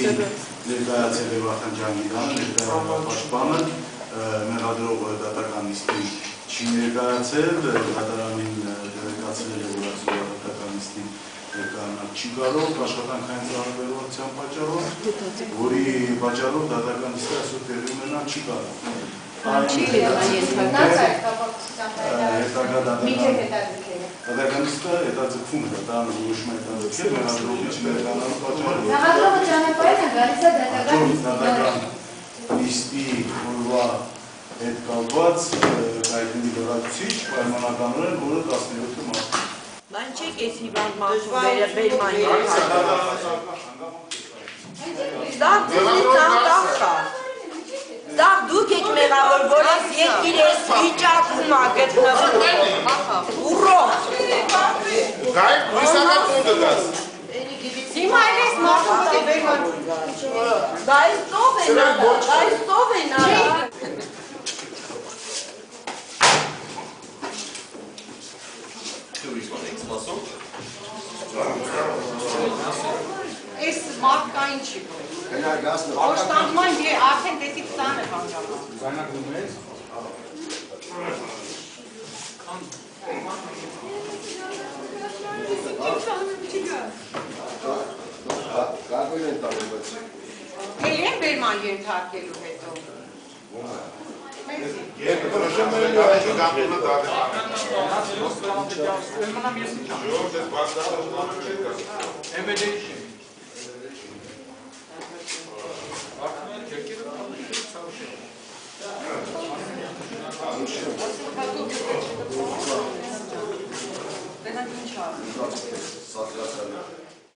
ներկայացել է Վախթան Ջանգիրյանը, ներկայացպանը, մեղադրող դատական նիստին չի ներկայացել, դատարանին դերեկացրել է, որ այսօր դատական նիստին ներկայանալ չի կարող, աշխատանքային ծառայության պատճառով, որի պատճառով դատական նիստը այսօր տեղի ունենալ չի կարող։ Դատական նիստը հետաձգվում է, դատարանը որոշում է հետաձգել, մեղադրողի չներկայանալու պատճառով։ Մեղադրողը ճանապարհին է գալիս է դատական նիստի օրվա հետ կապված հայտնի լրացուցիչ պայմանականորեն, որը 17 մարտ։ Բան չեք ես հիվանդ մարդու վերաբերման Դա դուք եք մեղավոր, որ ես երկիր ես վիճակում ա գտնվում ուրոք Դա է լույսական կոնդը դաս Հիմա էլ ես մարդու վերաբերման Դա ես տով են արա Այս մարդկային չի Ոստանման արդեն դեսի 20 է հանգամա Զայնակում ես? Կարգույն են տալու, բայց Էլ են բերման ենթարկելու հետո Երբ նշեմ են գամպունը դատական